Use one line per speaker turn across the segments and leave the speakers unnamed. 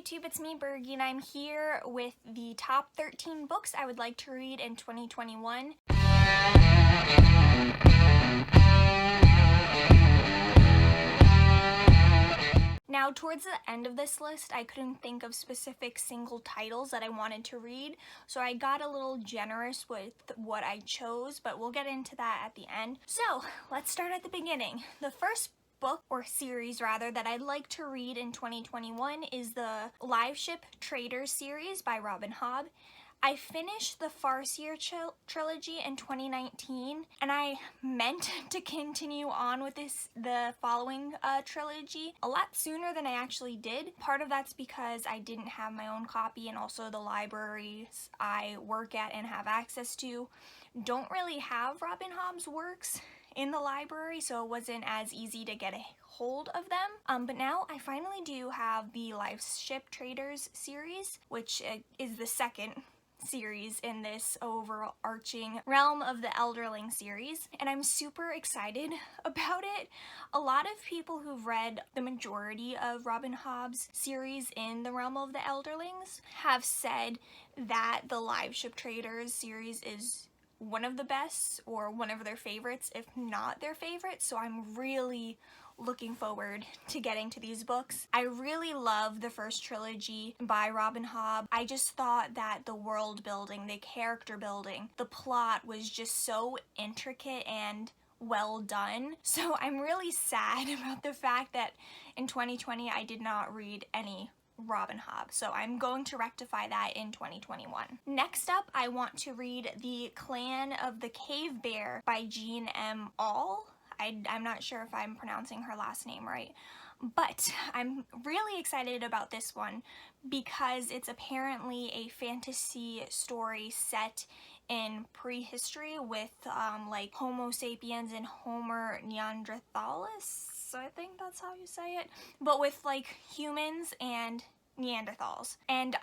YouTube, it's me, Bergie, and I'm here with the top 13 books I would like to read in 2021. Now, towards the end of this list, I couldn't think of specific single titles that I wanted to read, so I got a little generous with what I chose, but we'll get into that at the end. So, let's start at the beginning. The first book, or series rather, that I'd like to read in 2021 is the Liveship Traders series by Robin Hobb. I finished the Farseer trilogy in 2019, and I meant to continue on with the following trilogy a lot sooner than I actually did. Part of that's because I didn't have my own copy, and also the libraries I work at and have access to don't really have Robin Hobb's works in the library, so it wasn't as easy to get a hold of them. But now I finally do have the Liveship Traders series, which is the second series in this overarching realm of the Elderling series, and I'm super excited about it. A lot of people who've read the majority of Robin Hobb's series in the realm of the Elderlings have said that the Liveship Traders series is one of the best, or one of their favorites, if not their favorite, so I'm really looking forward to getting to these books. I really love the first trilogy by Robin Hobb. I just thought that the world building, the character building, the plot was just so intricate and well done. So I'm really sad about the fact that in 2020 I did not read any Robin Hobb, so I'm going to rectify that in 2021. Next up, I want to read The Clan of the Cave Bear by Jean M. Auel. I'm not sure if I'm pronouncing her last name right, but I'm really excited about this one because it's apparently a fantasy story set in prehistory with like Homo sapiens and Homo neanderthalis, so I think that's how you say it, but with like humans and Neanderthals. And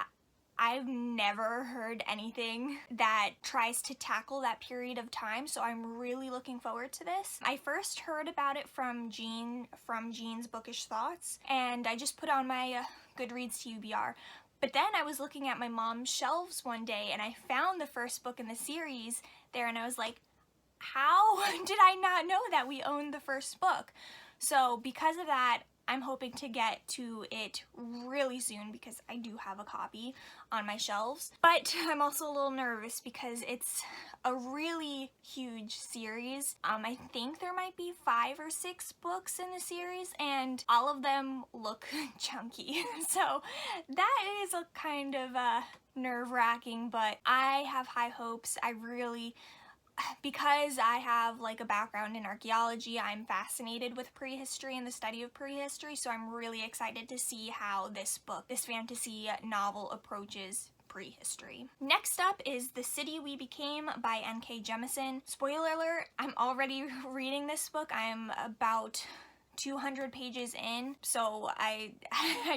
I've never heard anything that tries to tackle that period of time, so I'm really looking forward to this. I first heard about it from Jean's Bookish Thoughts, and I just put on my Goodreads TBR. But then I was looking at my mom's shelves one day, and I found the first book in the series there, and I was like, how did I not know that we owned the first book? So because of that, I'm hoping to get to it really soon because I do have a copy on my shelves. But I'm also a little nervous because it's a really huge series. I think there might be 5 or 6 books in the series, and all of them look chunky. So that is a kind of nerve-wracking, but I have high hopes. Because I have like a background in archaeology, I'm fascinated with prehistory and the study of prehistory, so I'm really excited to see how this fantasy novel approaches prehistory. Next up is The City We Became by N.K. Jemisen. Spoiler alert, I'm already reading this book. I'm about 200 pages in, so I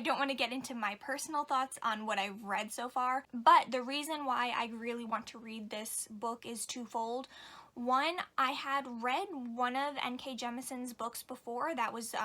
don't want to get into my personal thoughts on what I've read so far, but the reason why I really want to read this book is twofold. One, I had read one of N.K. Jemisin's books before, that was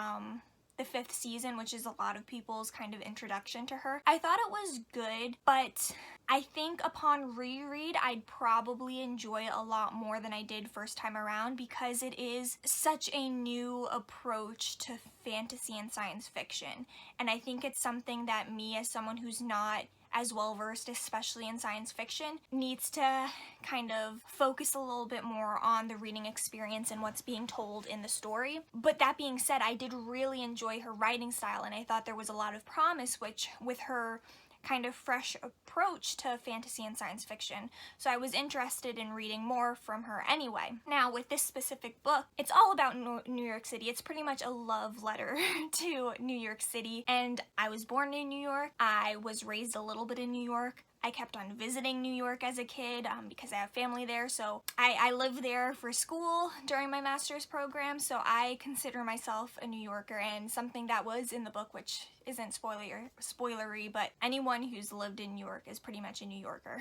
the 5th season, which is a lot of people's kind of introduction to her. I thought it was good, but I think upon reread, I'd probably enjoy it a lot more than I did first time around because it is such a new approach to fantasy and science fiction. And I think it's something that me, as someone who's not as well versed, especially in science fiction, needs to kind of focus a little bit more on the reading experience and what's being told in the story. But that being said, I did really enjoy her writing style, and I thought there was a lot of promise with her kind of fresh approach to fantasy and science fiction, so I was interested in reading more from her anyway. Now, with this specific book, it's all about New York City. It's pretty much a love letter to New York City, and I was born in New York. I was raised a little bit in New York. I kept on visiting New York as a kid because I have family there, so I lived there for school during my master's program, so I consider myself a New Yorker, and something that was in the book, which isn't spoilery, but anyone who's lived in New York is pretty much a New Yorker.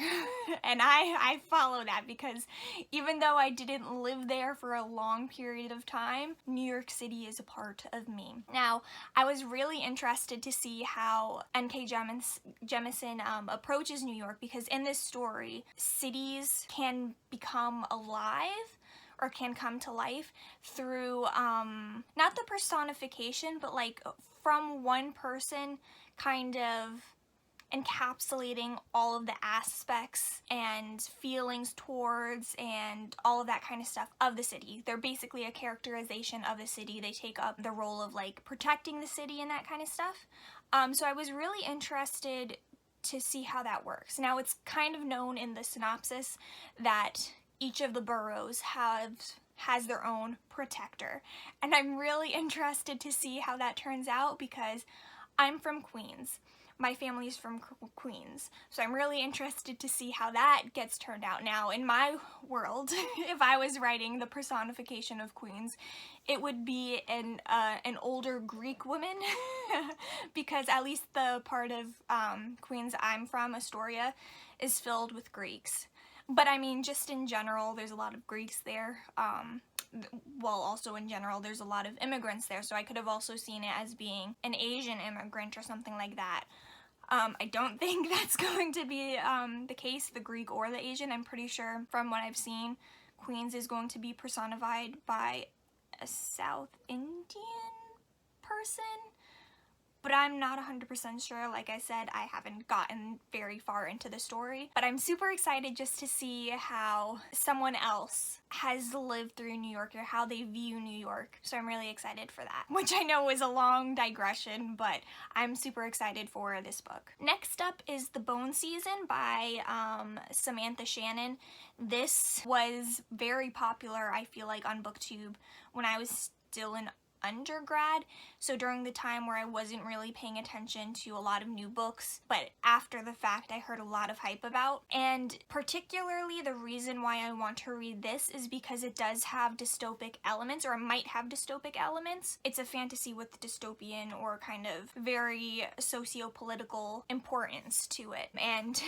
And I follow that because even though I didn't live there for a long period of time, New York City is a part of me. Now, I was really interested to see how N.K. Jemisen approaches New York, because in this story, cities can become alive or can come to life through, not the personification, but like from one person kind of encapsulating all of the aspects and feelings towards and all of that kind of stuff of the city. They're basically a characterization of the city. They take up the role of like protecting the city and that kind of stuff. So I was really interested to see how that works. Now, it's kind of known in the synopsis that each of the boroughs has their own protector, and I'm really interested to see how that turns out because I'm from Queens. My family's from Queens, so I'm really interested to see how that gets turned out. Now, in my world, if I was writing the personification of Queens, it would be an older Greek woman, because at least the part of Queens I'm from, Astoria, is filled with Greeks. But I mean, just in general, there's a lot of Greeks there. Well, also in general, there's a lot of immigrants there, so I could have also seen it as being an Asian immigrant or something like that. I don't think that's going to be the case, the Greek or the Asian. I'm pretty sure from what I've seen, Queens is going to be personified by a South Indian person, but I'm not 100% sure. Like I said, I haven't gotten very far into the story, but I'm super excited just to see how someone else has lived through New York or how they view New York. So I'm really excited for that, which I know is a long digression, but I'm super excited for this book. Next up is The Bone Season by Samantha Shannon. This was very popular, I feel like, on BookTube when I was still in undergrad, so during the time where I wasn't really paying attention to a lot of new books, but after the fact I heard a lot of hype about. And particularly the reason why I want to read this is because it does have dystopic elements, or it might have dystopic elements. It's a fantasy with dystopian or kind of very socio-political importance to it, and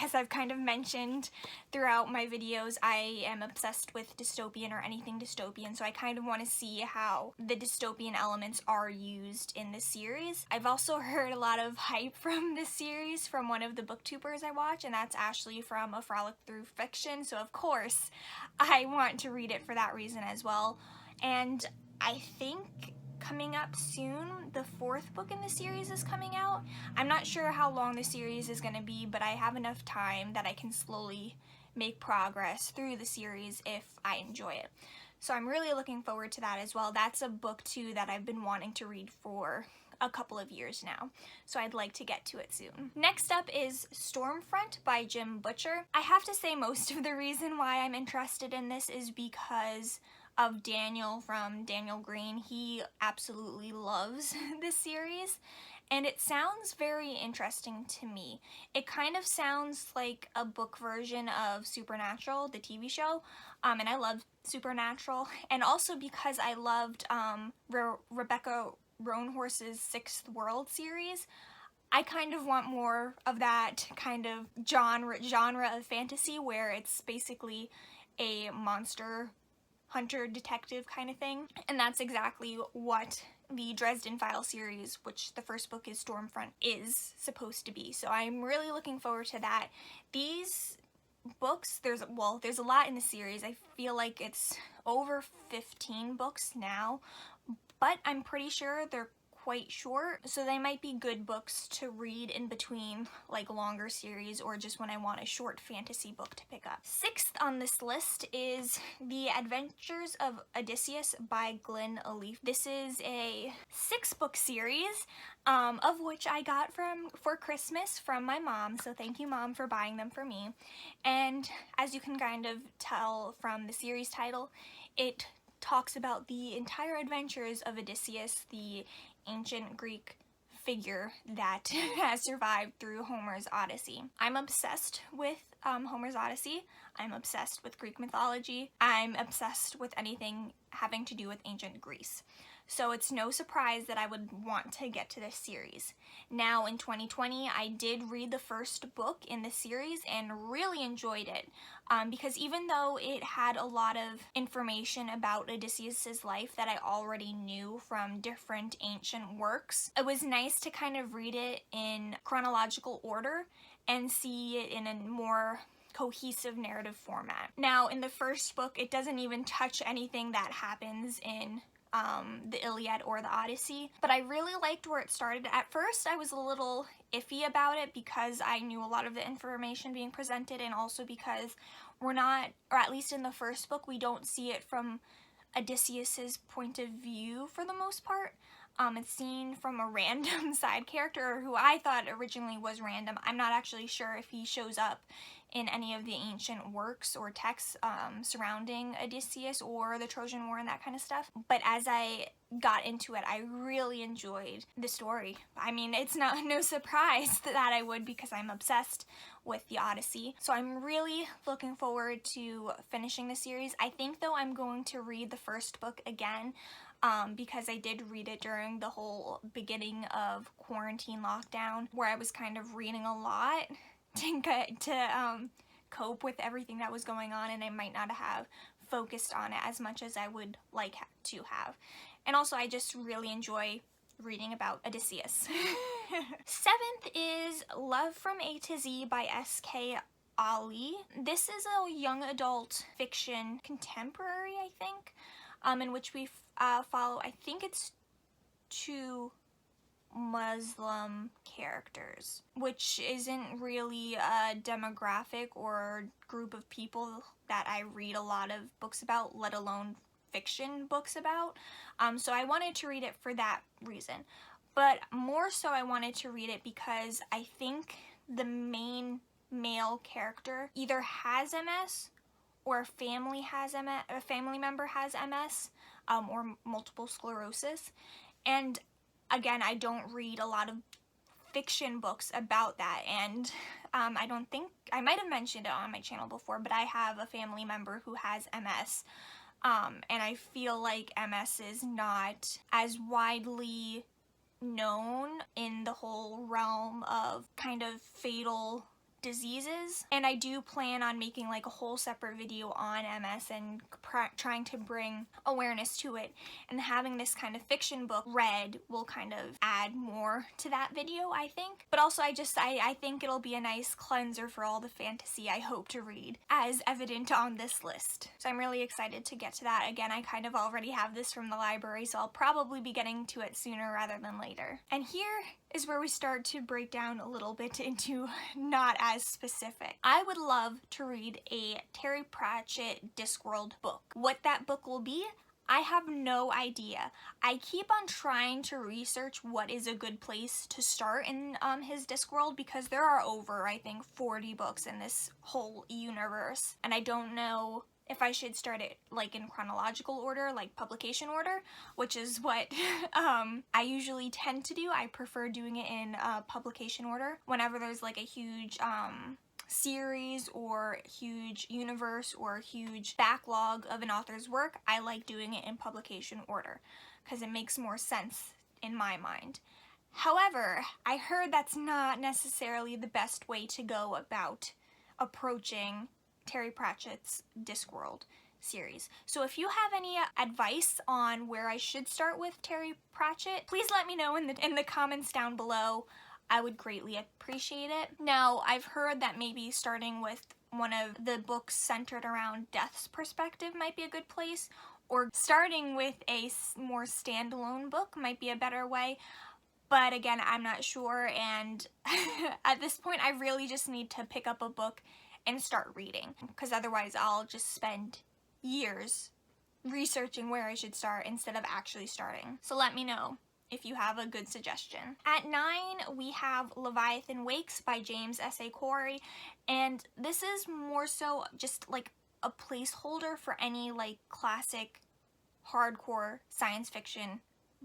as I've kind of mentioned throughout my videos, I am obsessed with dystopian or anything dystopian, so I kind of want to see how the dystopian elements are used in the series. I've also heard a lot of hype from this series from one of the booktubers I watch, and that's Ashley from A Frolic Through Fiction, so of course I want to read it for that reason as well. And I think coming up soon, the 4th book in the series is coming out. I'm not sure how long the series is going to be, but I have enough time that I can slowly make progress through the series if I enjoy it. So I'm really looking forward to that as well. That's a book too that I've been wanting to read for a couple of years now, so I'd like to get to it soon. Next up is Stormfront by Jim Butcher. I have to say most of the reason why I'm interested in this is because of Daniel from Daniel Green. He absolutely loves this series, and it sounds very interesting to me. It kind of sounds like a book version of Supernatural, the TV show, and I love Supernatural, and also because I loved Rebecca Roanhorse's Sixth World series, I kind of want more of that kind of genre of fantasy where it's basically a monster hunter detective kind of thing, and that's exactly what the Dresden Files series, which the first book is Stormfront, is supposed to be. So I'm really looking forward to that. These books, there's a lot in the series. I feel like it's over 15 books now, but I'm pretty sure they're quite short, so they might be good books to read in between like longer series or just when I want a short fantasy book to pick up. 6th on this list is The Adventures of Odysseus by Glyn Ilife. This is a 6-book series of which I got for Christmas from my mom, so thank you, Mom, for buying them for me. And as you can kind of tell from the series title, it talks about the entire adventures of Odysseus, the ancient Greek figure that has survived through Homer's Odyssey. I'm obsessed with Homer's Odyssey. I'm obsessed with Greek mythology. I'm obsessed with anything having to do with ancient Greece. So it's no surprise that I would want to get to this series. Now in 2020, I did read the first book in the series and really enjoyed it. Because even though it had a lot of information about Odysseus's life that I already knew from different ancient works, it was nice to kind of read it in chronological order and see it in a more cohesive narrative format. Now, in the first book, it doesn't even touch anything that happens in the Iliad or the Odyssey, but I really liked where it started. At first, I was a little iffy about it because I knew a lot of the information being presented, and also because we're not, or at least in the first book, we don't see it from Odysseus's point of view for the most part. It's seen from a random side character who I thought originally was random. I'm not actually sure if he shows up in any of the ancient works or texts surrounding Odysseus or the Trojan War and that kind of stuff. But as I got into it, I really enjoyed the story. I mean, it's no surprise that I would, because I'm obsessed with the Odyssey. So I'm really looking forward to finishing the series. I think, though, I'm going to read the first book again, because I did read it during the whole beginning of quarantine lockdown, where I was kind of reading a lot to cope with everything that was going on, and I might not have focused on it as much as I would like to have. And also, I just really enjoy reading about Odysseus. Seventh is Love from A to Z by S.K. Ali. This is a young adult fiction contemporary, I think, in which we follow, I think it's 2 Muslim characters, which isn't really a demographic or group of people that I read a lot of books about, let alone fiction books about. So I wanted to read it for that reason. But more so, I wanted to read it because I think the main male character either has MS or a family member has MS, or multiple sclerosis. And again, I don't read a lot of fiction books about that, and I don't think, I might have mentioned it on my channel before, but I have a family member who has MS, and I feel like MS is not as widely known in the whole realm of kind of fatal diseases, and I do plan on making like a whole separate video on MS and trying to bring awareness to it, and having this kind of fiction book read will kind of add more to that video, I think. But also I think it'll be a nice cleanser for all the fantasy I hope to read, as evident on this list. So I'm really excited to get to that. Again, I kind of already have this from the library, so I'll probably be getting to it sooner rather than later. And here is where we start to break down a little bit into not as specific. I would love to read a Terry Pratchett Discworld book. What that book will be, I have no idea. I keep on trying to research what is a good place to start in his Discworld, because there are over, I think, 40 books in this whole universe, and I don't know if I should start it like in chronological order, like publication order, which is what I usually tend to do. I prefer doing it in publication order. Whenever there's like a huge series or huge universe or huge backlog of an author's work, I like doing it in publication order because it makes more sense in my mind. However, I heard that's not necessarily the best way to go about approaching Terry Pratchett's Discworld series. So if you have any advice on where I should start with Terry Pratchett, please let me know in the comments down below. I would greatly appreciate it. Now, I've heard that maybe starting with one of the books centered around Death's perspective might be a good place, or starting with a more standalone book might be a better way. But again, I'm not sure, and at this point, I really just need to pick up a book and start reading, because otherwise I'll just spend years researching where I should start instead of actually starting. So let me know if you have a good suggestion. At 9, we have Leviathan Wakes by James S.A, and this is more so just like a placeholder for any like classic hardcore science fiction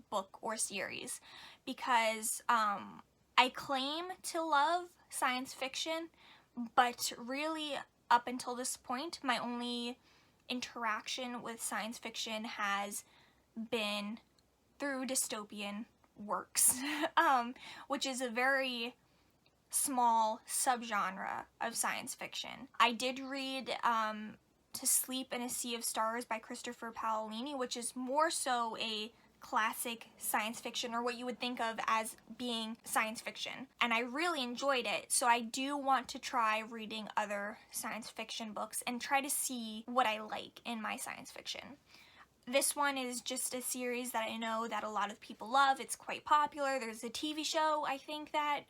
book or series, because I claim to love science fiction, but really up until this point, my only interaction with science fiction has been through dystopian works, which is a very small subgenre of science fiction. I did read To Sleep in a Sea of Stars by Christopher Paolini, which is more so a classic science fiction, or what you would think of as being science fiction, and I really enjoyed it. So I do want to try reading other science fiction books and try to see what I like in my science fiction. This one is just a series that I know that a lot of people love. It's quite popular. There's a TV show, I think, that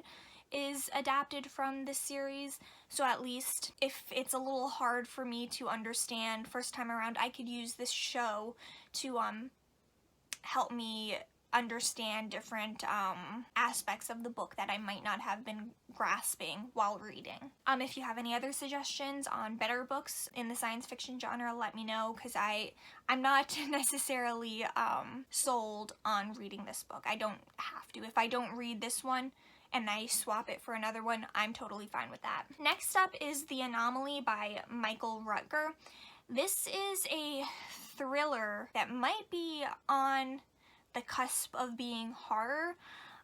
is adapted from this series, so at least if it's a little hard for me to understand first time around, I could use this show to help me understand different aspects of the book that I might not have been grasping while reading. If you have any other suggestions on better books in the science fiction genre, let me know, because I'm not necessarily sold on reading this book. I don't have to. If I don't read this one and I swap it for another one, I'm totally fine with that. Next up is The Anomaly by Michael Rutger. This is a thriller that might be on the cusp of being horror.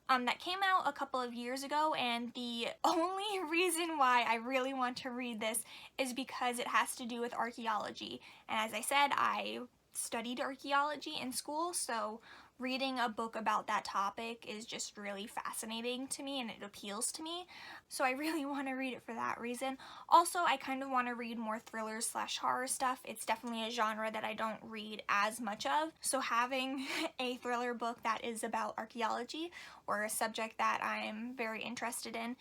That came out a couple of years ago, and the only reason why I really want to read this is because it has to do with archaeology. And as I said, I studied archaeology in school, so reading a book about that topic is just really fascinating to me, and it appeals to me. So I really want to read it for that reason. Also, I kind of want to read more thrillers / horror stuff. It's definitely a genre that I don't read as much of. So having a thriller book that is about archaeology, or a subject that I'm very interested in,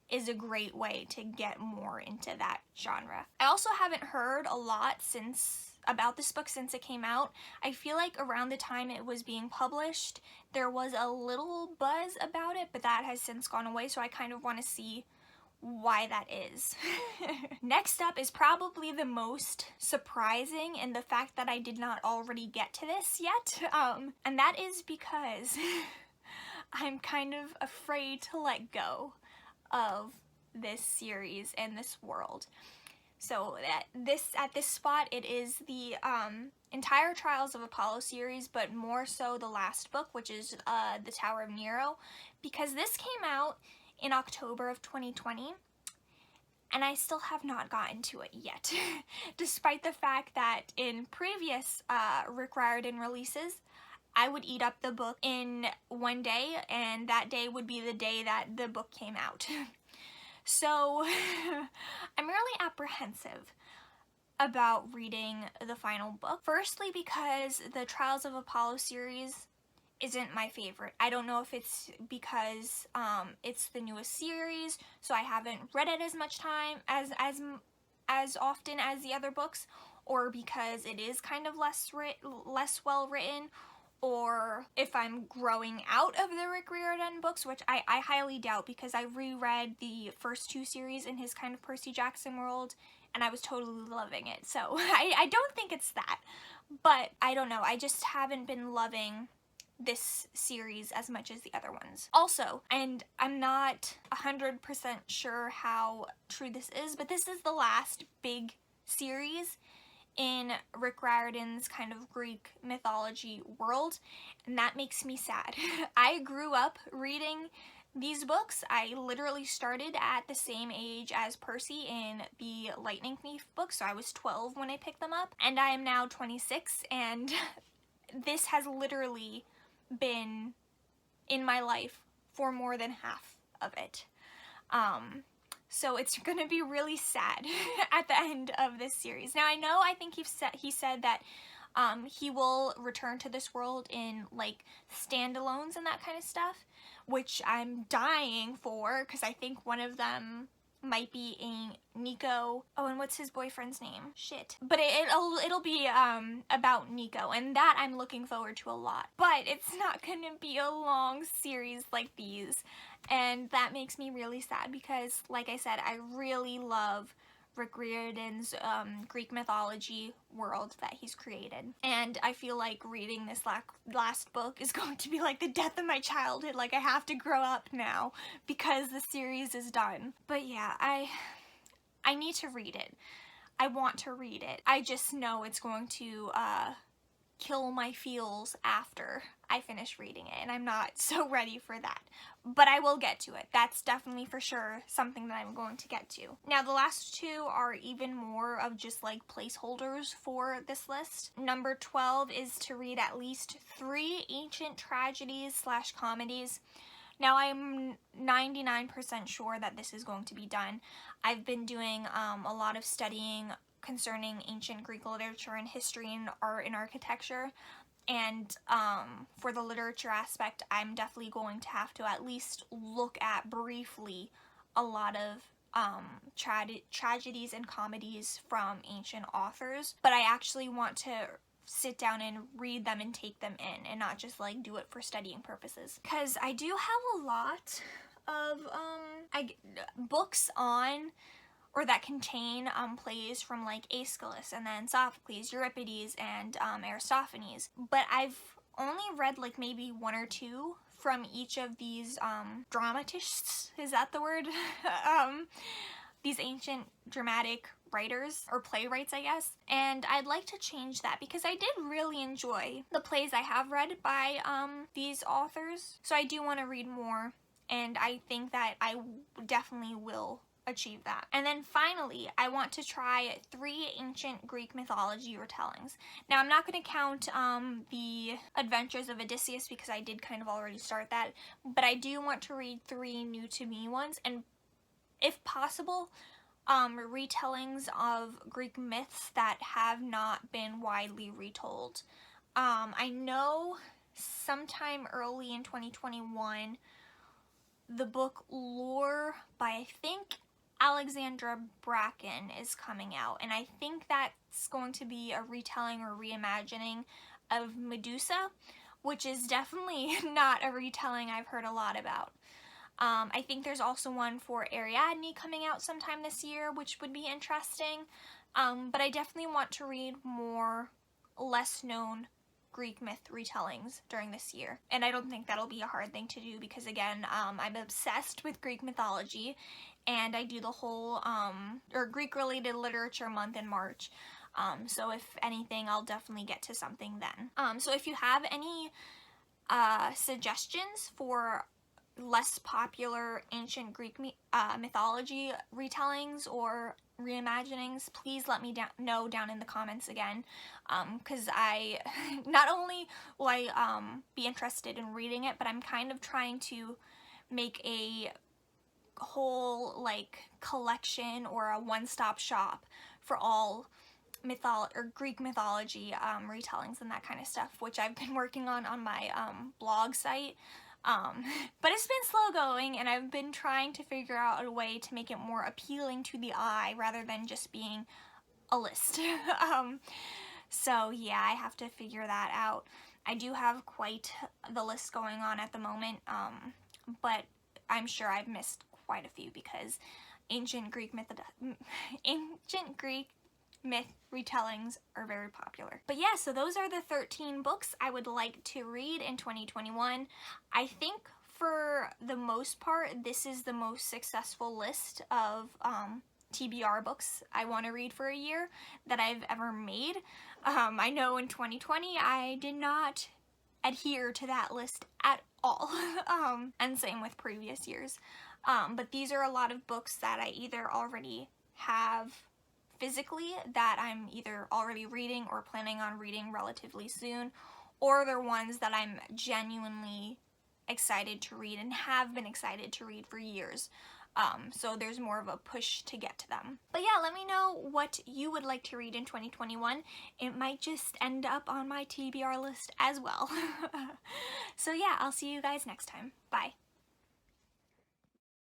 is a great way to get more into that genre. I also haven't heard a lot about this book since it came out. I feel like around the time it was being published, there was a little buzz about it, but that has since gone away, so I kind of want to see why that is. Next up is probably the most surprising in the fact that I did not already get to this yet, and that is because I'm kind of afraid to let go of this series and this world. So at this spot, it is the entire Trials of Apollo series, but more so the last book, which is The Tower of Nero, because this came out in October of 2020, and I still have not gotten to it yet, despite the fact that in previous Rick Riordan releases, I would eat up the book in one day, and that day would be the day that the book came out. So I'm really apprehensive about reading the final book. Firstly, because the Trials of Apollo series isn't my favorite. I don't know if it's because it's the newest series, so I haven't read it as much time as often as the other books, or because it is kind of less well written, or if I'm growing out of the Rick Riordan books, which I highly doubt, because I reread the first two series in his kind of Percy Jackson world, and I was totally loving it. So I don't think it's that, but I don't know. I just haven't been loving this series as much as the other ones. Also, and I'm not 100% sure how true this is, but this is the last big series in Rick Riordan's kind of Greek mythology world, and that makes me sad. I grew up reading these books. I literally started at the same age as Percy in the Lightning Thief book, so I was 12 when I picked them up, and I am now 26, and this has literally been in my life for more than half of it. So it's gonna be really sad at the end of this series. Now I think he said that he will return to this world in like standalones and that kind of stuff, which I'm dying for, because I think one of them might be a Nico. Oh, and what's his boyfriend's name? Shit. But it'll be about Nico, and that I'm looking forward to a lot. But it's not gonna be a long series like these, and that makes me really sad because, like I said, I really love Rick Riordan's Greek mythology world that he's created. And I feel like reading this last book is going to be like the death of my childhood. Like, I have to grow up now because the series is done. But yeah, I need to read it. I want to read it. I just know it's going to kill my feels after I finish reading it, and I'm not so ready for that. But I will get to it. That's definitely for sure something that I'm going to get to. Now, the last two are even more of just like placeholders for this list. Number 12 is to read at least 3 ancient tragedies / comedies. Now, I'm 99% sure that this is going to be done. I've been doing a lot of studying concerning ancient Greek literature and history and art and architecture. And for the literature aspect, I'm definitely going to have to at least look at briefly a lot of tragedies and comedies from ancient authors. But I actually want to sit down and read them and take them in and not just like do it for studying purposes. Because I do have a lot of books on or that contain plays from like Aeschylus and then Sophocles, Euripides, and Aristophanes. But I've only read like maybe 1 or 2 from each of these dramatists, is that the word? These ancient dramatic writers, or playwrights, I guess. And I'd like to change that because I did really enjoy the plays I have read by these authors. So I do want to read more, and I think that I definitely will achieve that. And then finally, I want to try 3 ancient Greek mythology retellings. Now, I'm not going to count the Adventures of Odysseus because I did kind of already start that, but I do want to read 3 new to me ones, and if possible, retellings of Greek myths that have not been widely retold. I know sometime early in 2021, the book Lore by, I think, Alexandra Bracken is coming out, and I think that's going to be a retelling or reimagining of Medusa, which is definitely not a retelling I've heard a lot about. I think there's also one for Ariadne coming out sometime this year, which would be interesting, but I definitely want to read more less known Greek myth retellings during this year. And I don't think that'll be a hard thing to do because, again, I'm obsessed with Greek mythology, and I do the whole Greek-related literature month in March. So if anything, I'll definitely get to something then. So if you have any suggestions for less popular ancient Greek mythology retellings or reimaginings, please let me know down in the comments again, because I not only will I be interested in reading it, but I'm kind of trying to make a whole like collection or a one-stop shop for all Greek mythology retellings and that kind of stuff, which I've been working on my blog site. But it's been slow going, and I've been trying to figure out a way to make it more appealing to the eye rather than just being a list. So yeah, I have to figure that out. I do have quite the list going on at the moment, but I'm sure I've missed quite a few because ancient Greek myth retellings are very popular. But yeah, so those are the 13 books I would like to read in 2021. I think for the most part, this is the most successful list of TBR books I want to read for a year that I've ever made. I know in 2020 I did not adhere to that list at all, and same with previous years. But these are a lot of books that I either already have physically that I'm either already reading or planning on reading relatively soon, or they're ones that I'm genuinely excited to read and have been excited to read for years. So there's more of a push to get to them. But yeah, let me know what you would like to read in 2021. It might just end up on my TBR list as well. So yeah, I'll see you guys next time. Bye.